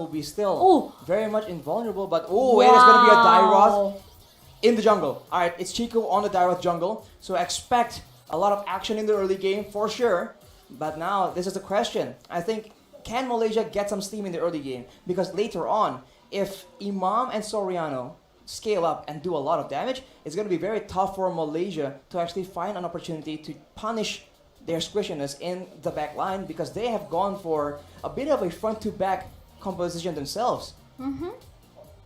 will be still very much invulnerable. But it is going to be a Dairoth in the jungle. Alright, it's Chico on the Dairoth jungle. So expect a lot of action in the early game for sure. But now, this is the question. I think, can Malaysia get some steam in the early game? Because later on, if Imam and Soriano scale up and do a lot of damage, it's going to be very tough for Malaysia to actually find an opportunity to punish their squishiness in the back line, because they have gone for a bit of a front-to-back composition themselves.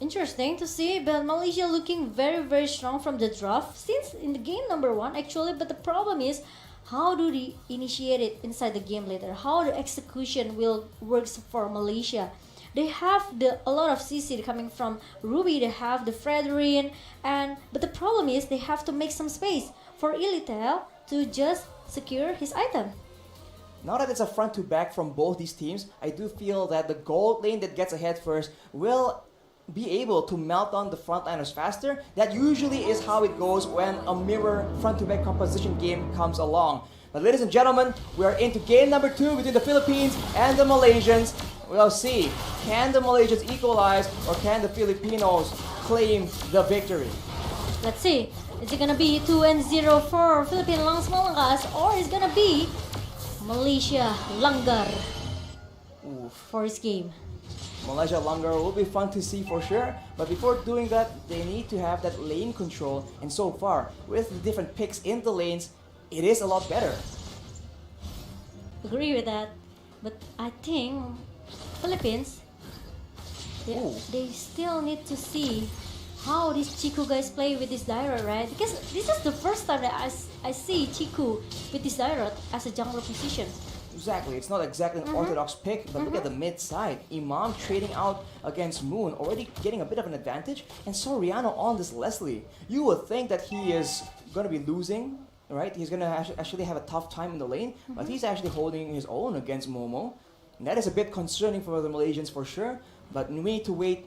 Interesting to see, but Malaysia looking very, very strong from the draft since in the game number 1 actually. But the problem is, how do they initiate it inside the game later? How the execution will works for Malaysia? They have a lot of CC coming from Ruby. They have the Fredrin, but the problem is they have to make some space for Ilitel to just secure his item. Now that it's a front to back from both these teams, I do feel that the gold lane that gets ahead first will be able to melt on the frontliners faster. That usually is how it goes when a mirror front-to-back composition game comes along. But ladies and gentlemen, we are into game number 2 between the Philippines and the Malaysians. We'll see, can the Malaysians equalize or can the Filipinos claim the victory? Let's see, is it gonna be 2-0 for Philippine Langs Malangkas, or is it gonna be Malaysia Langgar for his game? Malaysia Langgar will be fun to see for sure, but before doing that, they need to have that lane control, and so far, with the different picks in the lanes, it is a lot better. Agree with that, but I think Philippines, they still need to see how these Chiku guys play with this Daira, right? Because this is the first time that I see Chiku with this Daira as a jungler position. Exactly, it's not exactly an orthodox pick, but look at the mid side. Imam trading out against Moon, already getting a bit of an advantage, and Soriano on this Leslie. You would think that he is going to be losing, right? He's going to actually have a tough time in the lane, but he's actually holding his own against Momo. And that is a bit concerning for the Malaysians for sure, but we need to wait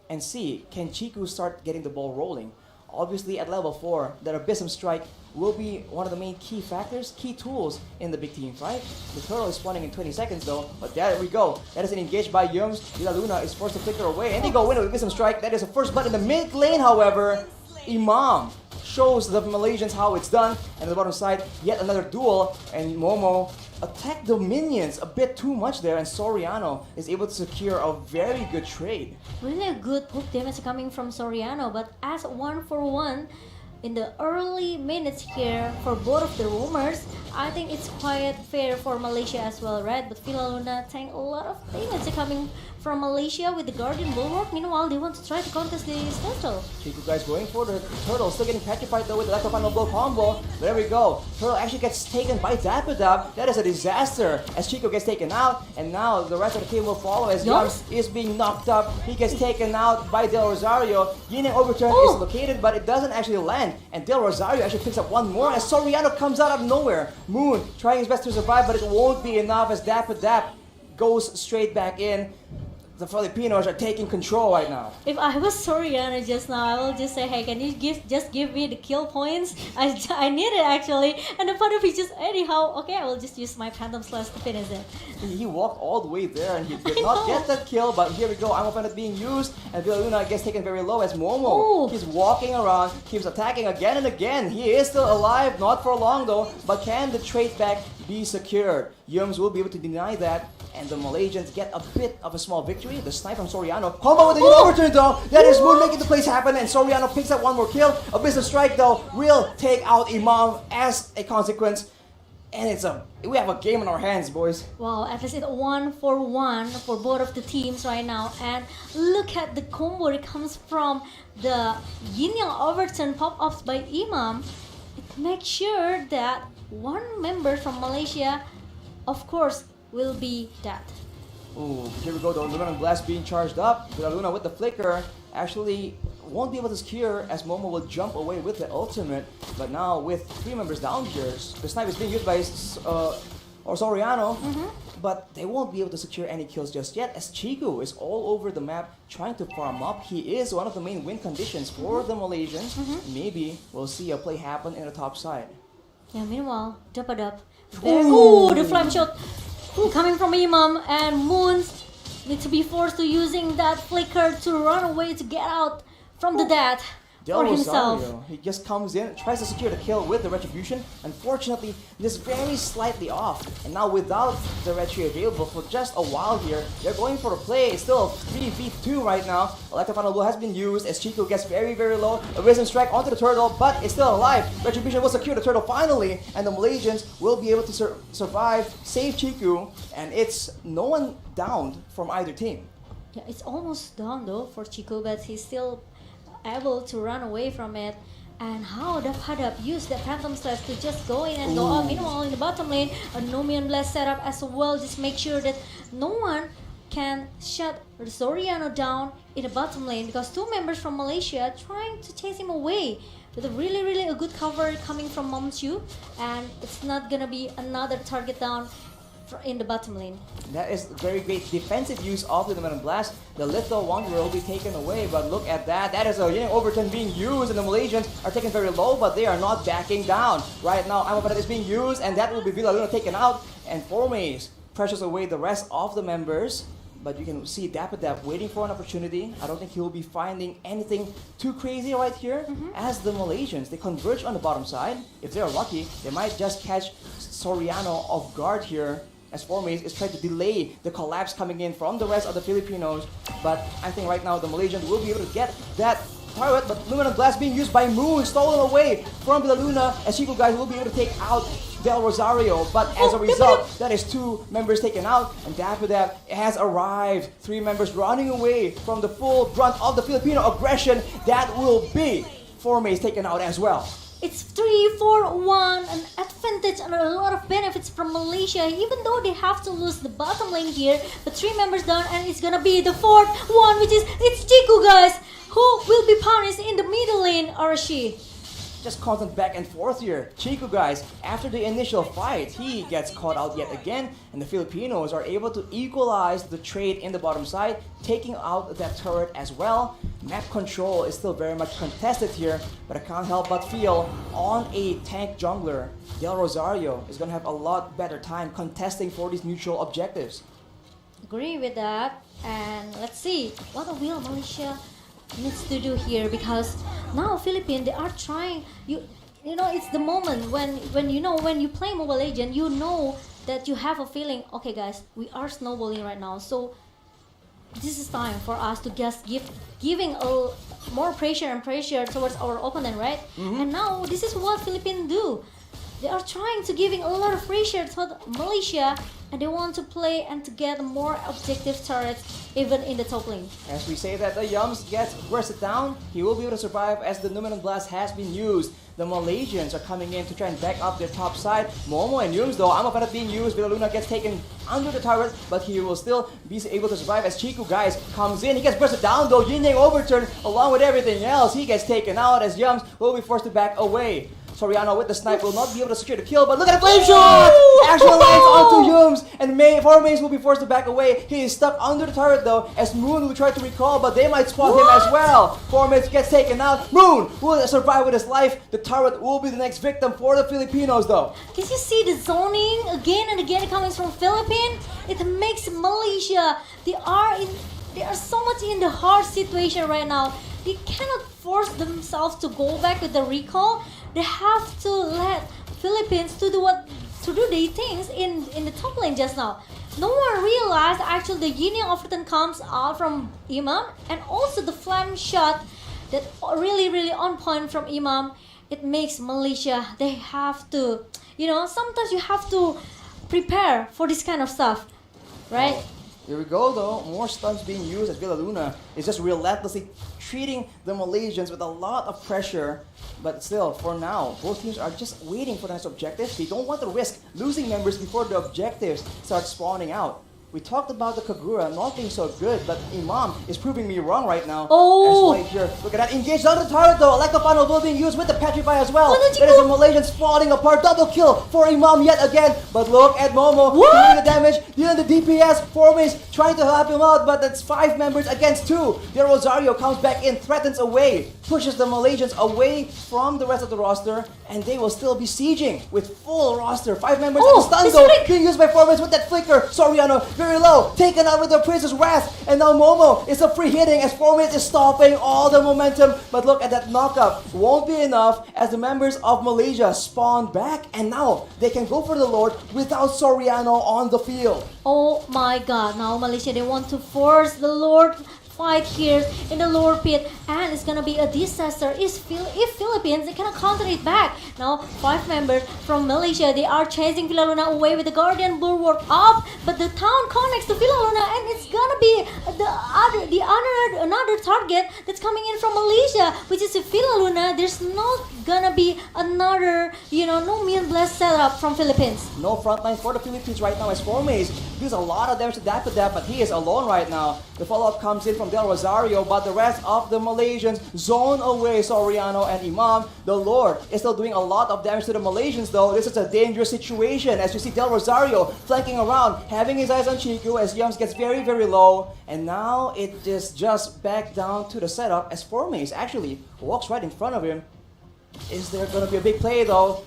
and see, can Chiku start getting the ball rolling? Obviously at level 4, that Abyssum Strike will be one of the main key factors, key tools in the big team fight. The turtle is spawning in 20 seconds though, but there we go. That is an engaged by Yums. Dila Luna is forced to flicker away, and they go in with Abyssum Strike. That is a first blood in the mid lane, however. Imam shows the Malaysians how it's done, and on the bottom side, yet another duel, and Momo attacked the minions a bit too much there, and Soriano is able to secure a very good trade. Really a good poke damage coming from Soriano, but as 1-for-1 in the early minutes here for both of the roamers, I think it's quite fair for Malaysia as well, right? But Villa Luna tank a lot of damage coming from Malaysia with the Guardian Bulwark. Meanwhile, they want to try to contest this turtle. Chiku guys going for the turtle, still getting petrified though with the electro final blow combo. There we go. Turtle actually gets taken by Dapadab. That is a disaster as Chico gets taken out, and now the rest of the team will follow as Yums is being knocked up. He gets taken out by Del Rosario. Yin and Overturn is located, but it doesn't actually land. And Del Rosario actually picks up one more as Soriano comes out of nowhere. Moon trying his best to survive, but it won't be enough as Dapadab goes straight back in. The Filipinos are taking control right now. If I was Soriano just now, I will just say, hey, can you just give me the kill points? I need it actually. And the part of it just anyhow, okay, I will just use my Phantom Slash to finish it. He walked all the way there and he did not get that kill, but here we go. I'm open being used, and Villaluna gets taken very low as Momo. He's walking around, keeps attacking again and again. He is still alive, not for long though, but can the trade back be secured? Yums will be able to deny that, and the Malaysians get a bit of a small victory. The snipe from Soriano, combo with the overturn though. That is Moon making the plays happen, and Soriano picks up one more kill. Abyssum Strike though will take out Imam as a consequence, and we have a game in our hands, boys. Wow, at least it's 1-for-1 for both of the teams right now, and look at the combo that comes from the Yin Yang overturn pop-ups by Imam. It makes sure that one member from Malaysia, of course, will be that. Ooh, here we go though. Lunar Blast being charged up. Luna with the flicker actually won't be able to secure as Momo will jump away with the ultimate. But now with 3 members down here, the snipe is being used by Soriano, but they won't be able to secure any kills just yet as Chiku is all over the map trying to farm up. He is one of the main win conditions for the Malaysians. Maybe we'll see a play happen in the top side. Yeah, meanwhile, Dapadab. Ooh, the flame shot coming from Imam, and Moon's need to be forced to using that flicker to run away to get out from the death for himself. Rosario, he just comes in, tries to secure the kill with the retribution. Unfortunately, just very slightly off. And now without the retri available for just a while here, they're going for a play. It's still 3v2 right now. Electro Final Blow has been used as Chico gets very, very low. A Wisdom Strike onto the turtle, but it's still alive. Retribution will secure the turtle finally, and the Malaysians will be able to survive, save Chico, and it's no one downed from either team. Yeah, it's almost done though for Chico, but he's still able to run away from it. And how the Hadap used that Phantom Slash to just go in and go up. Meanwhile, in the bottom lane, a Nomian Blast setup as well. Just make sure that no one can shut Soriano down in the bottom lane, because two members from Malaysia trying to chase him away. With a really a good cover coming from Momchu, and it's not gonna be another target down in the bottom lane. That is very great defensive use of the Nomian Blast. The Little Wanderer will be taken away, but look at that. That is a Yin Overton being used, and the Malaysians are taken very low, but they are not backing down. Right now, Amaparat is being used, and that will be Villa Luna taken out, and Formaze pressures away the rest of the members. But you can see Dapper waiting for an opportunity. I don't think he'll be finding anything too crazy right here. As the Malaysians, they converge on the bottom side. If they're lucky, they might just catch Soriano off guard here, as Formaze is trying to delay the collapse coming in from the rest of the Filipinos. But I think right now the Malaysians will be able to get that turret, but Luminous Blast being used by Moon, stolen away from Villa Luna, as Chico guys will be able to take out Del Rosario. But as a result, that is two members taken out, and Dapper has arrived. Three members running away from the full brunt of the Filipino aggression. That will be Formaze taken out as well. It's 3-4-1, an advantage and a lot of benefits from Malaysia, even though they have to lose the bottom lane here. But three members down, and it's gonna be the fourth one, which is it's Chico guys, who will be punished in the middle lane, Arashi. Just constant back and forth here. Chico guys, after the initial fight, he gets caught out yet again, and the Filipinos are able to equalize the trade in the bottom side, taking out that turret as well. Map control is still very much contested here, but I can't help but feel on a tank jungler, Del Rosario is gonna have a lot better time contesting for these neutral objectives. Agree with that, and let's see what will Malaysia needs to do here, because now Philippines, they are trying, you know, it's the moment when you play Mobile Legends, you know that you have a feeling, okay guys, we are snowballing right now, so this is time for us to just giving a more pressure and pressure towards our opponent, right? And now this is what Philippines do. They are trying to giving a lot of pressure to Malaysia, and they want to play and to get more objective turrets even in the top lane. As we say that the Yums gets bursted down, he will be able to survive as the Numinous Blast has been used. The Malaysians are coming in to try and back up their top side. Momo and Yums though, Amaparat being used, Villa Luna gets taken under the turret, but he will still be able to survive as Chico guys comes in. He gets bursted down though, Yin Overturn along with everything else. He gets taken out as Yums will be forced to back away. Soriano with the snipe will not be able to secure the kill, but look at the flame shot! Actually lands onto Yums, and Formaze will be forced to back away. He is stuck under the turret though, as Moon will try to recall, but they might spot him as well. Formaze gets taken out. Moon will survive with his life. The turret will be the next victim for the Filipinos though. Can you see the zoning again and again coming from Philippines? It makes Malaysia, they are so much in the hard situation right now. They cannot force themselves to go back with the recall. They have to let Philippines to do their things in the top lane just now. No one realized actually the Yin Overton comes out from Imam, and also the flame shot that really on point from Imam. It makes Malaysia, they have to, sometimes you have to prepare for this kind of stuff, right? Here we go though, more stuns being used as Villa Luna is just relentlessly treating the Malaysians with a lot of pressure. But still, for now, both teams are just waiting for the next objective. They don't want to risk losing members before the objectives start spawning out. We talked about the Kagura not being so good, but Imam is proving me wrong right now. Oh! As right here, look at that, engaged on the turret though. Electro Final Blow being used with the Petrify as well. Oh, That is the Malaysians falling apart. Double kill for Imam yet again. But look at Momo doing the damage, dealing the DPS. Formaze trying to help him out, but that's 5 members against 2. The Rosario comes back in, threatens away, pushes the Malaysians away from the rest of the roster, and they will still be sieging with full roster. 5 members at the stun though, being used by Formaze with that flicker. Soriano very low, taken out with the Prince's Wrath, and now Momo is a free hitting as Formace is stopping all the momentum. But look at that knockup, won't be enough as the members of Malaysia spawn back, and now they can go for the Lord without Soriano on the field. Oh my god, now Malaysia, they want to force the Lord fight here in the lower pit, and it's gonna be a disaster if Philippines, they cannot counter it back. Now 5 members from Malaysia, they are chasing Villa Luna away with the Guardian Bulwark up, but the town connects to Villa Luna, and it's gonna be another target that's coming in from Malaysia, which is Villa Luna. There's not gonna be another, no Mean Blast setup from Philippines. No frontline for the Philippines right now as Formace deals a lot of damage to Dapper, but he is alone right now. The follow-up comes in from Del Rosario, but the rest of the Malaysians zone away Soriano and Imam. The Lord is still doing a lot of damage to the Malaysians though. This is a dangerous situation as you see Del Rosario flanking around, having his eyes on Chiku as Yums gets very, very low. And now it is just back down to the setup as Formace actually walks right in front of him. Is there going to be a big play though?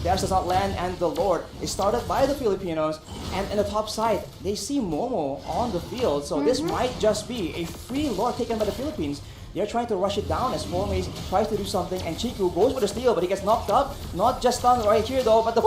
Dash does not land, and the Lord is started by the Filipinos. And in the top side, they see Momo on the field. So this might just be a free Lord taken by the Philippines. They're trying to rush it down as Formace tries to do something, and Chiku goes for the steal, but he gets knocked up. Not just stunned right here though, but the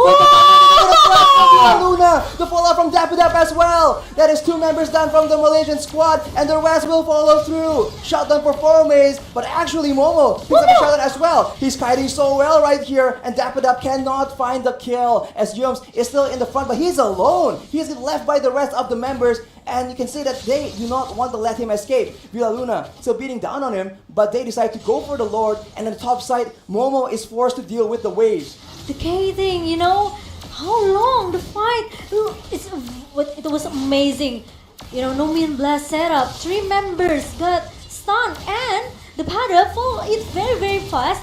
Luna, the fallout from Dap as well. That is 2 members down from the Malaysian squad, and the rest will follow through. Shutdown for Formace, but actually Momo picks up a shutdown as well. He's kiting so well right here, and Dap cannot find the kill as Yums is still in the front, but he's alone. He's left by the rest of the members. And you can see that they do not want to let him escape. Villa Luna still beating down on him, but they decide to go for the Lord. And on the top side, Momo is forced to deal with the waves. The K thing, how long the fight? It was amazing. No Mean Blast setup. 3 members got stunned, and the Pada followed it very, very fast.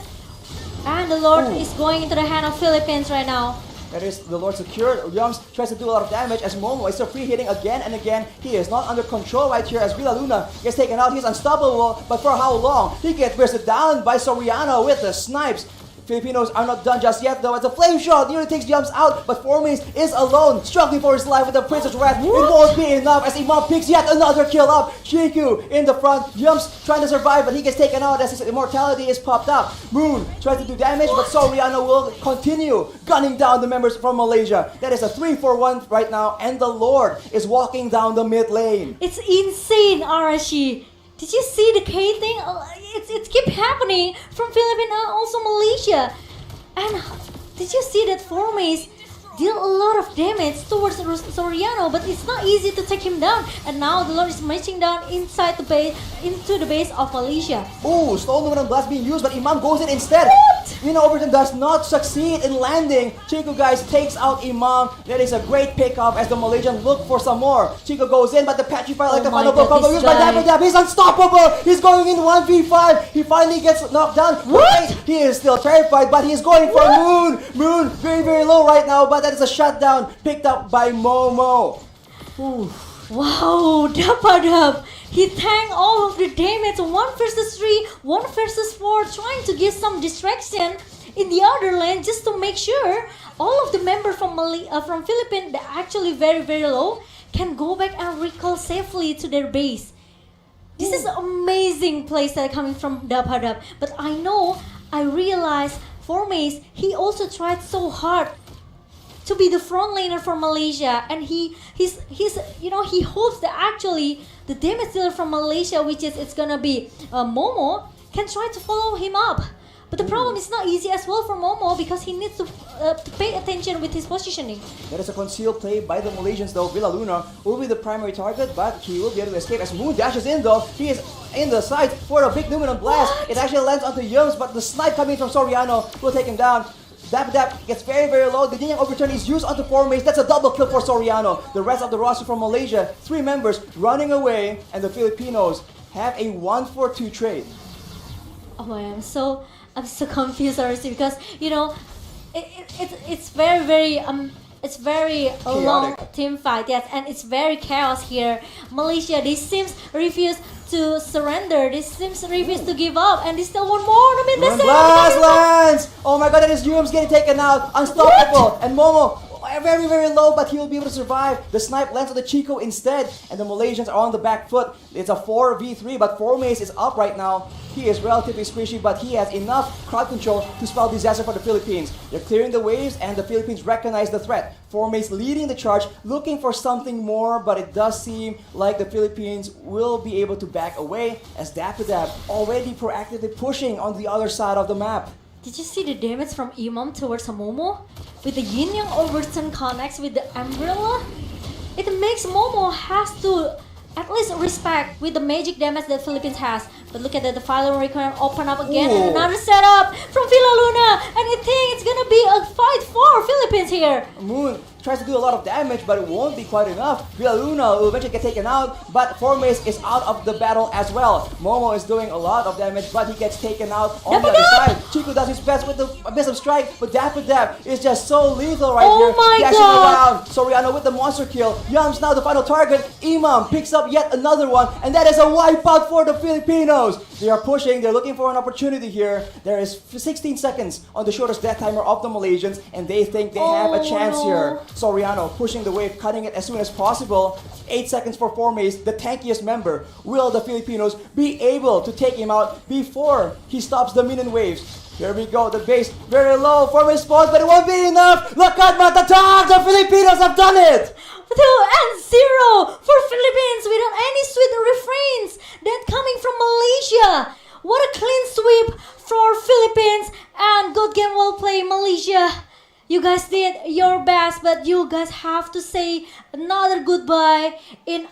And the Lord is going into the hand of Philippines right now. That is the Lord secured. Yums tries to do a lot of damage as Momo is still free hitting again and again. He is not under control right here as Villa Luna gets taken out. He's unstoppable, but for how long? He gets bursted down by Soriano with the snipes. Filipinos are not done just yet though as a flame shot nearly takes Yums out, but Formace is alone, struggling for his life with the Prince's Wrath. It won't be enough as Imam picks yet another kill up. Chiku in the front, Yums trying to survive, but he gets taken out as his immortality is popped up. Moon tries to do damage, but Soriano will continue gunning down the members from Malaysia. That is a 3-4-1 right now, and the Lord is walking down the mid lane. It's insane, Arashi. Did you see the K thing? It keep happening from Philippines and also Malaysia. And did you see that Formace deal a lot of damage towards Soriano, but it's not easy to take him down. And now the Lord is marching down inside the base, into the base of Malaysia. Oh, Stone Luminum Blast being used, but Imam goes in instead. What? Overton does not succeed in landing. Chico, guys, takes out Imam. That is a great pickup as the Malaysian look for some more. Chico goes in, but the Petrifier like the final blow combo used by Dap. He's unstoppable. He's going in 1v5. He finally gets knocked down. What? He is still terrified, but he's going for Moon. Moon, very, very low right now, but that is a shutdown picked up by Momo. Ooh. Wow, Dap. He tanked all of the damage. 1 versus 3, 1 versus 4, trying to give some distraction in the other lane just to make sure all of the members from Philippines that are actually very, very low can go back and recall safely to their base. This is amazing plays that are coming from Dap. But I realize Formace, he also tried so hard to be the front laner for Malaysia, and he hopes that actually the damage dealer from Malaysia, which is it's gonna be Momo, can try to follow him up. But the problem is not easy as well for Momo because he needs to pay attention with his positioning. That is a concealed play by the Malaysians though. Villa Luna will be the primary target, but he will be able to escape as Moon dashes in though. He is in the side for a big Numinum Blast. What? It actually lands onto Yums, but the snipe coming from Soriano will take him down. Dap gets very, very low. The Yin overturn is used onto Formace. That's a double kill for Soriano. The rest of the roster from Malaysia, 3 members running away, and the Filipinos have a 1-4-2 trade. Oh man, I'm so confused already because it's very a long team fight, yes, and it's very chaos here. Malaysia, they seems refuse to surrender. They seems refuse to give up, and they still want more. Blast lands! Oh my god, that is Yums getting taken out. Unstoppable. What? And Momo very, very low, but he will be able to survive. The snipe lands on the Chico instead, and the Malaysians are on the back foot. It's a 4v3, but Formace is up right now. He is relatively squishy, but he has enough crowd control to spell disaster for the Philippines. They're clearing the waves, and the Philippines recognize the threat. Formace leading the charge, looking for something more, but it does seem like the Philippines will be able to back away, as Dap already proactively pushing on the other side of the map. Did you see the damage from Imam towards Momo? With the yin yang overturn connects with the umbrella? It makes Momo has to at least respect with the magic damage that Philippines has. But look at that, the final recurrent open up again, and another setup from Villa Luna, and I think it's gonna be a fight for Philippines here. Moon tries to do a lot of damage, but it won't be quite enough. Villa Luna will eventually get taken out, but Formace is out of the battle as well. Momo is doing a lot of damage, but he gets taken out on the other side. Chico does his best with the Abyss Strike, but Dap is just so lethal right here. My Dashing God! around. Soriano with the monster kill. Yum's now the final target. Imam picks up yet another one, and that is a wipeout for the Filipinos. They are pushing, they're looking for an opportunity here. There is 16 seconds on the shortest death timer of the Malaysians, and they think they have a chance here. Soriano pushing the wave, cutting it as soon as possible. 8 seconds for Formace, the tankiest member. Will the Filipinos be able to take him out before he stops the minion waves? Here we go, the base very low. Formace spawns, but it won't be enough. Look at Matatag, the Filipinos have done it! 2-0 for Philippines without any sweet refrains that coming from Malaysia. What a clean sweep for Philippines, and good game, well played Malaysia. You guys did your best, but you guys have to say another goodbye in